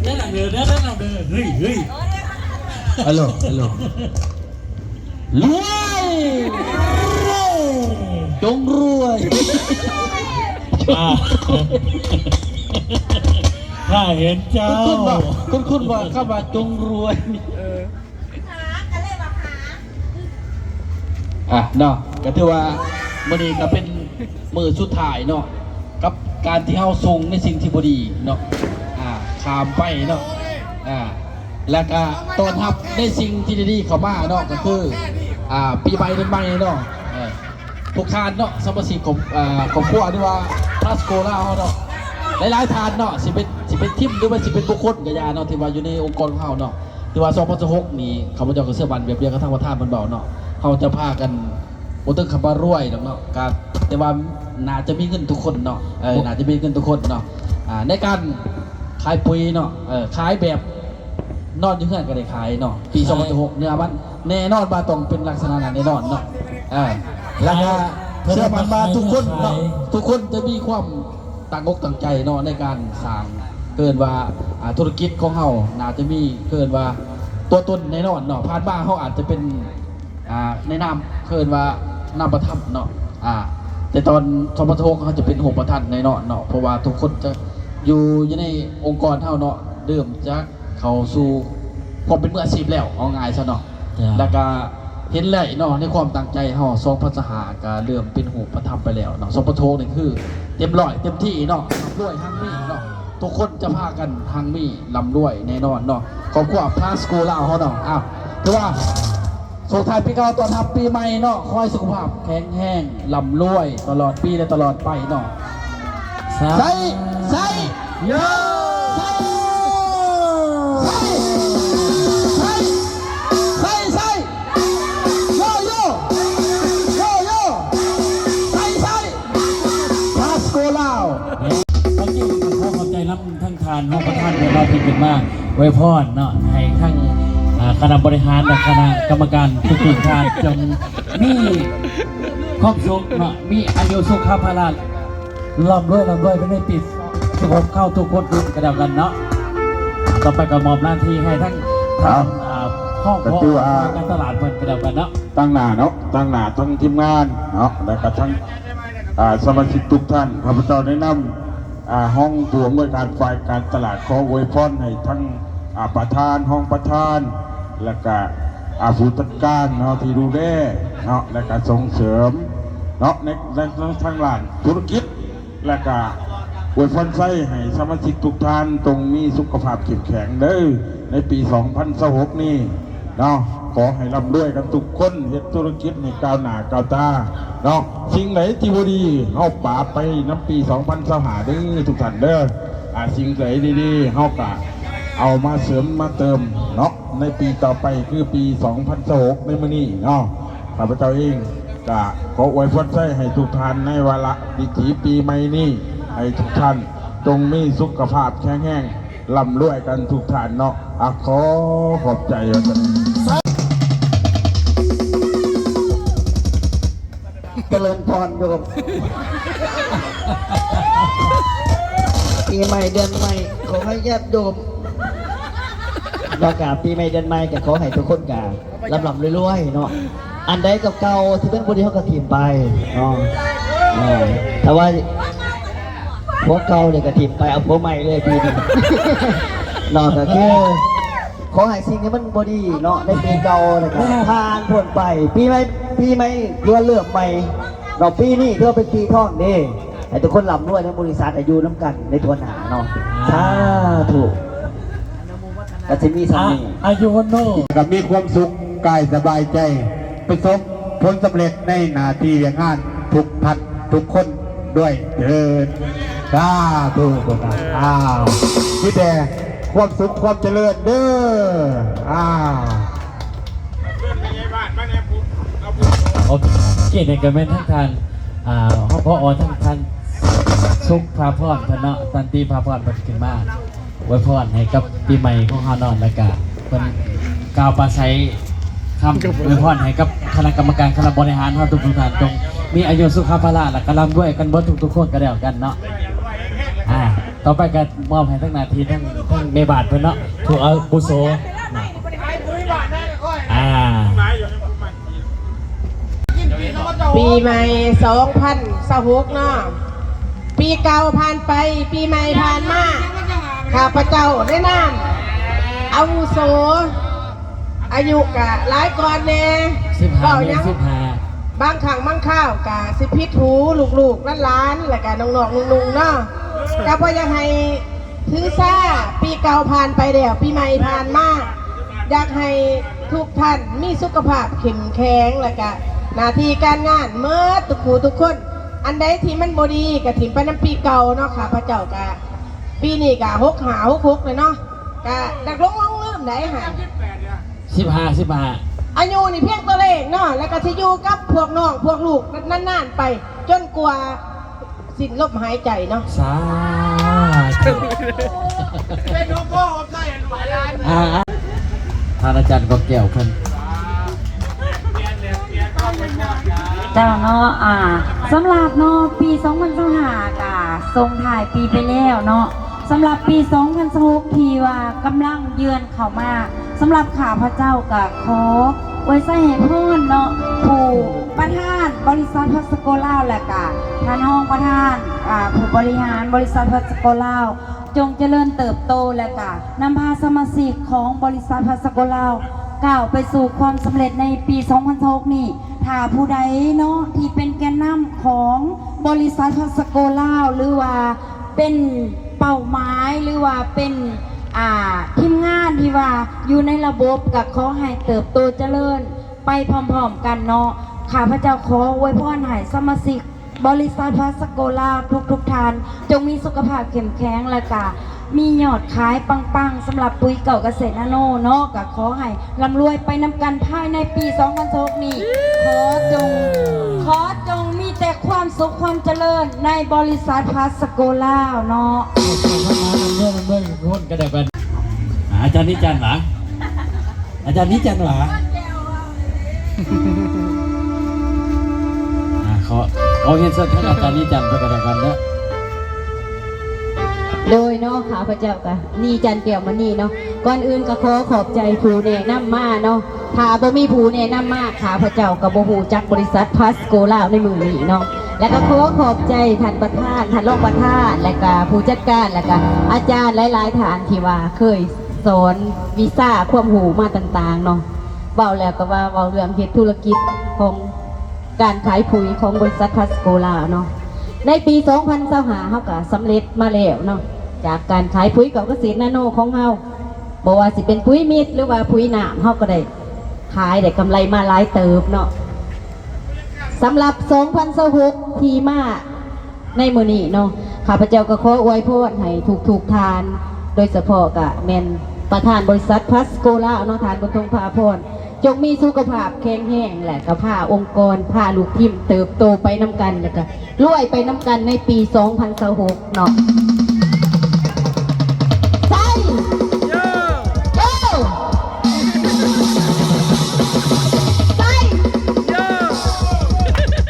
ได้หนังเดือดได้หนังเดือดเฮ้ยฮัลโหลรวยจงรวยข้าเห็นเจ้าคุณบอกข้าว่าจงรวยเนาะก็ถือว่ามื้อนี้ก็เป็นมื้อสุดท้ายเนาะกับการที่เฮาส่งในสิ่งที่บ่ดีเนาะข้ามไปเนาะแล้วก็ต้อนรับในสิ่งที่ดีๆเข้ามาเนาะก็คือปีใหม่เดือนใหม่เนาะทุกทานเนาะสมาชิกของครอบครัวที่ว่าพาสโกล่าเนาะหลายๆทานเนาะสิเป็นทีมหรือว่าสิเป็นบุคคลกับยาเนาะที่ว่าอยู่ในองค์กรของเฮาเนาะที่ว่า2016นี่เขาบ่เจ้าก็เสื้อบันแบบเดียวกับทางวัฒนธรรมเบาเนาะเขาจะพากันบ่ตึกคำว่ารวยเนาะก็แต่ว่าน่าจะมีเงินทุกคนเนาะน่าจะมีเงินทุกคนเนาะในการขายปุ๋ยเนาะขายแบบนอนอยู่เฮือนก็ได้ขายเนาะปี2016เนี่ยมันแน่นอนว่าต้องเป็นลักษณะนั้นแน่นอนเนาะแล้วก็เชื่อมันมาทุกคนเนาะทุกคนจะมีความตั้งอกตั้งใจเนาะในการสร้างเกินว่าธุรกิจของเฮาน่าจะมีเกินว่าตัวตนแน่นอนเนาะผ่านมาเฮาอาจจะเป็นในนามเกินว่านามประทับเนาะแต่ตอน2016เขาจะเป็น6ประทับแน่นอนเนาะเพราะว่าทุกคนจะอยู่ในองค์กรเฮาเนาะเดิมจากเข้าสู่ความเป็นมืออาชีพแล้วเอาง่ายซะเนาะแล้วก็เห็นเลยเนาะในความตั้งใจเฮา2 ภาษาก็เริ่มเป็นหูประทับไปแล้วเนาะ2016นี่คือเต็มร้อยเต็มที่เนาะรวยทั้งมีเนาะทุกคนจะพากันทั้งมีลำรวยแน่นอนเนาะขอบคุณพาสโกลาเฮาเนาะถือว่าส่งท้ายปีเก่าต้อนรับปีใหม่เนาะขอให้สุขภาพแข็งแรงลำรวยตลอดปีและตลอดไปเนาะใส่โยทั้งทานห้องประธานของเราที่เป็นมาไว้พรเนาะให้ทั้งคณะบริหารและคณะกรรมการทุกๆท่านจงมีความสุขเนาะมีอายุสุขภาพร่ำรวยไปในปีทุกคนเข้าทุกคนกระดับกันเนาะต่อไปก็มอบหน้าที่ให้ทั้งห้องพอการตลาดเพิ่นกระดับกันเนาะตั้งหน้าเนาะตั้งหน้าทั้งทีมงานเนาะและก็ทั้งสมาชิกทุกท่านข้าพเจ้าแนะนำห้องตัวอำนวยการฝ่ายการตลาดขออวยพรให้ทั้งประธานห้องประธานและก็ผู้จัดการเนาะที่ดูแลเนาะและก็ส่งเสริมเนาะในทางด้านธุรกิจและก็อวยพรให้สมาชิกทุกท่านตรงมีสุขภาพเข้มแข็งเด้อในปี2016นี้เนาะขอให้ร่ำรวยกันทุกคนเฮ็ดธุรกิจให้ก้าวหน้าก้าวตาเนาะสิ่งไหนที่บ่ดีเฮาปราบไปน้ำปี2025เด้อทุกท่านเด้อสิ่งไหนดีๆเฮาก็เอามาเสริมมาเติมเนาะในปีต่อไปคือปี2026ในมื้อนี้เนาะข้าพเจ้าเองก็ขออวยพรให้ทุกท่านในวาระดิถีปีใหม่นี้ให้ทุกท่านจงมีสุขภาพแข็งแรงร่ำรวยกันทุกท่านเนาะขอขอบใจเจริญพรโยมปีใหม่เดือนใหม่ขอให้ญาติโยมประกาศปีใหม่เดือนใหม่ก็ขอให้ทุกคนกาลำรวยๆเนาะอันใดเก่าๆที่เป็นคนที่เขากระถิ่นไปเนาะแต่ว่าพวกเก่าเนี่ยกระถิ่นไปเอาพวกใหม่เลยปีนี้เนาะแต่คือขอให้สิ่งนี้มันบอดีเนาะในปีเก่านะครับผ่านพ้นไปปีใหม่เรือเลือกใหม่เราปีนี้เพื่อเป็นปีท่องนี่ให้ทุกคนหลับด้วยในบริษัทอายุน้ำกันในตัวหนาเนาะสาธุก็จะมีสามีอายุวันโนกับมีความสุขกายสบายใจประสบผลสำเร็จในหน้าที่งานทุกท่านทุกคนด้วยเถิดสาธุพี่แต่ความสุขความเจริญเด้อโอเคในกระเม็นทั้งทานห้องพ่อทั้งทานสุขพาพรพนะตันตีพาพรบัดขึ้นมาไว้พรให้กับปีใหม่ของฮานอนและกาเป็นกาวปลาไซคำไว้พรให้กับคณะกรรมการคณะบริหารทุกท่านจง มีอายุสุขภาระและกำลังด้วยกันเบิดทุกๆคนก็แล้วกันเนาะต่อไปก็มอบให้ทั้งนาทีทั้งในบาทเพิ่นเนาะถูกเอาบุโสปีใหม่2026เนาะปีเก่าผ่านไปปีใหม่ผ่านมาข้าพเจ้าได้นำอาวุโสอายุกะหลายก่อนแน่ 15 ยัง 15 บางครั้งบางข้าวกะสิพิษหูลูกๆหลานๆแล้วก็น้องๆนุ่งๆเนาะก็เพราะยังให้ถือซ่าปีเก่าผ่านไปแล้วปีใหม่ผ่านมาอยากให้ทุกท่านมีสุขภาพเข้มแข็งแล้วก็หน้าที่การงานเมื่อทุกผู้ทุกคนอันใดที่มันบ่ดีก็ถิ่มไปน้ำปีเก่าเนาะค่ะพระเจ้ากะปีนี้กะ6566เลยเนาะกะดักลงลืมได้ห่า 15 อายุนี่เพียงตัวเลขเนาะแล้วก็จะอยู่กับพวกน้องพวกลูกนานๆไป จนกว่าสิ้นลมหายใจเนาะ สาธุท่านอาจารย์ก็แก้วเพิ่น เจ้าเนาะสำหรับเนาะปี2025กะส่งถ่ายปีไปแล้วเนาะสำหรับปี2026ที่ว่ากำลังเยือนเข้ามาสำหรับข้าพเจ้ากะขอไว้ใส่ให้พ่อเนาะผู้ประธานบริษัทพัสโกลาวและกะท่านห้องประธานผู้บริหารบริษัทพัสโกลาวจงเจริญเติบโตและกะนำพาสมาชิกของบริษัทพัสโกลาวก้าวไปสู่ความสำเร็จในปี2026นี้ถ้าผู้ใดเนาะที่เป็นแกนนำของบริษัทพัสโกลาวหรือว่าเป็นเป้าหมายหรือว่าเป็นทีมงานที่ว่าอยู่ในระบบกับขอให้เติบโตเจริญไปพร้อมๆกันเนาะข้าพเจ้าขออวยพรให้สมาชิกบริษัทพัสโกลาวทุกท่านจงมีสุขภาพเข้มแข็งและก็มียอดขายปังๆสำหรับปุ๋ยเก่าเกษตรนาโนเนาะก็ขอให้ร่ำรวยไปนำกันภายในปี2026นี้ขอจงมีแต่ความสุขความเจริญในบริษัทพัสโกลาวเนาะเมื่อคนก็ได้กันอาจารย์นิจันทร์เหรออาจารย์นิจันทร์เหรอเขาเห็นสักท่านอาจารย์นิจันทร์ไปกันกันเนาะโดยเนาะข้าพเจ้าก็นี่จันเกี่ยวมานี่เนาะก่อนอื่นก็ขอขอบใจผู้แนะนำมาเนาะถ้าบ่มีผู้แนะนำมาข้าพเจ้าก็บ่ฮู้จักบริษัทพัสโกลาวในมือนี้เนาะแล้วก็ขอบใจท่านประธานท่านรองประธานและก็ผู้จัดการและก็อาจารย์หลายๆท่านที่ว่าเคยสอนวีซ่าความรู้มาต่างๆเนาะเว้าแล้วก็ว่าเว้าเรื่องเฮ็ดธุรกิจของการขายปุ๋ยของบริษัทพัสโกลาวเนาะในปี2025เฮาก็สำเร็จมาแล้วเนาะจากการขายปุ๋ยเกษตรนาโนของเฮาบ่ว่าสิเป็นปุ๋ยมิตรหรือว่าปุ๋ยน้ำเฮาก็ได้ขายได้กำไรมาหลายเติบเนาะสำหรับ2026ที่มาในมื้อนี้เนาะข้าพเจ้าก็ขออวยพรให้ทุกทาน โดยเฉพาะก็แม่นประธานบริษัทพัสโกลาวเนาะทานบุญทงพาพรจงมีสุขภาพแข็งแรงและก็พาองค์กรพาลูกทีมเติบโตไปน้ำกันแล้วก็รวยไปน้ำกันในปี2026เนาะ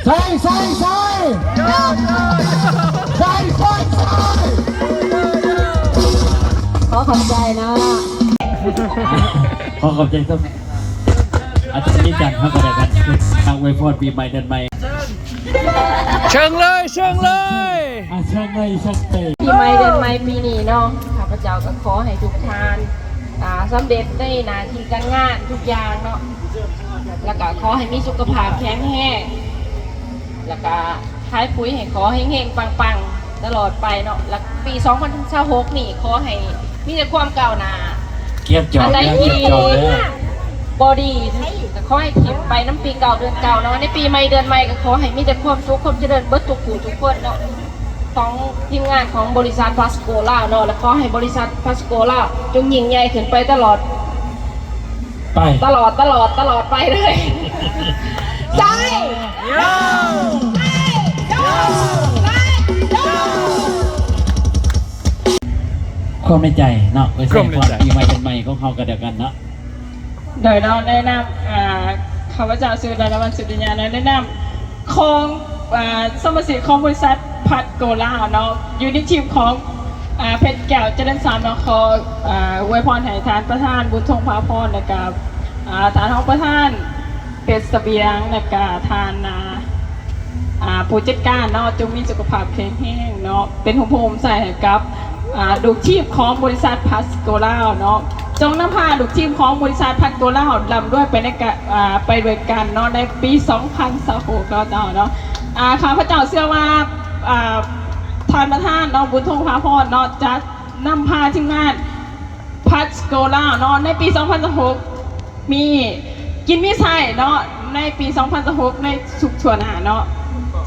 ใช่ขอขอบใจนะขอขอบใจครับอาจารย์นิจันทร์ครับก็ได้กันทางไวพอดปีใหม่เดือนใหม่เชิงเลยเชิงเลยปีใหม่เดือนใหม่ปีนี้เนาะข้าพเจ้าก็ขอให้ทุกท่านสำเร็จในหน้าที่การงานทุกอย่างเนาะแล้วก็ขอให้มีสุขภาพแข็งแรงแล้วก็ขายปุ๋ยให้ขอให้เฮงปังๆตลอดไปเนาะแล้วปี2026นี่ขอให้มีแต่ความก้าวหน้าเกียบจอบอะไรที่ เลยบอดี้ก็ขอให้ถิ่มไปน้ำปีเก่าเดือนเก่าเนาะในปีใหม่เดือนใหม่ก็ขอให้มีแต่ความสุขความเจริญเบิดทุกผู้ทุกคนเนาะของทีมงานของบริษัทพัสโกลาวเนาะและขอให้บริษัทพัสโกลาวจงยิ่งใหญ่ขึ้นไปตลอดไปเลยใช่ความในใจเนาะไว้ใส่ความปีใหม่เป็นใหม่ของเขากันเดียวกันเนาะโดยเราแนะนำข้าพเจ้าซื้อดาราวันสุริยาแนะนำของ สมาชิกของบริษัทพัดโกล่าเนาะอยู่ในทีมของเพชรแก้วเจริญสามเนาะขออวยพรให้ทานประธานบุญทงพาพรนะครับทานของประธานเป็ดเสบียงนะครับทานผู้จัดการเนาะจงมีสุขภาพแข็งแรงเนาะเป็นหุ่มโฮมใส่ให้กับลูกทีมของบริษัทพัดโกล่าเนาะจงนำพาลูกทีมของบริษัทพัดโกล่าลำด้วยไปในไปด้วยกันเนาะในปี2026เนาะข้าพเจ้าเชื่อว่าทานประธานเนาะบุญทงพาพรเนาะจะนำพาทีมงานพัดโกล่าเนาะในปี2026มีกินมีใส่เนาะในปี2026ในสุขชวนอาหารเนาะ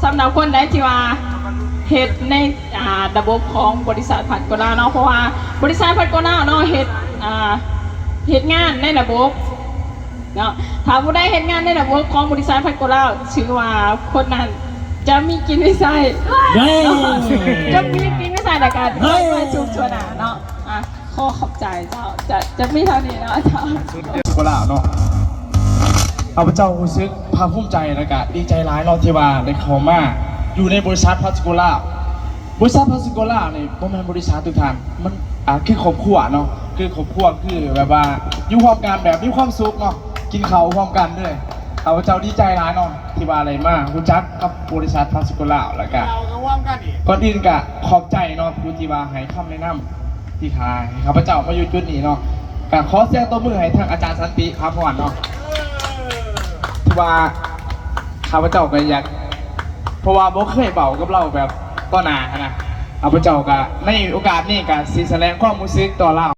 สำหรับคนใดที่ว่าเฮ็ดในระบบของบริษัทพัดโกล่าเนาะเพราะว่าบริษัทพัดโกล่าเนาะเฮ็ดงานในระบบเนาะถ้าผู้ใดเฮ็ดงานในระบบของบริษัทพัดโกล่าชื่อว่าคนนั้นจะมีกินไม่ใส่ เฮ้ย จะมีกินไม่ใส่แต่การมาชุมชนเนาะขอขอบใจเจ้าจะมีเท่านี้เนาะเจ้า โกล่าเนาะเอาพระเจ้ารู้สึกภาคภูมิใจและก็ดีใจร้ายเนาะที่ว่าได้เข้ามาอยู่ในบริษัทพัสโกล่าบริษัทพัสโกล่าเนี่ยบ่แม่นบริษัททุกท่านมันคือครอบครัวเนาะคือครอบครัวคือแบบว่าอยู่พร้อมกันแบบมีความสุขเนาะกินข้าวพร้อมกันด้วยเอาพระเจ้าดีใจร้ายเนาะที่ว่าอะไรมารู้จักกับบริษัทพัสโกล่าแล้วก็ก่อนอื่นก็ขอบใจเนาะผู้ที่ว่าให้คำแนะนำที่ทายให้ข้าพเจ้ามาอยู่จุดนี้เนาะก็ขอเสียงตบมือให้ทางอาจารย์สันติครับก่อนเนาะที่ว่าข้าพเจ้าก็อยากเพราะว่าบ่เคยเบากับเราแบบต่อหน้านะข้าพเจ้าก็ในโอกาสนี้ก็สิแสดงความรู้สึกต่อเรา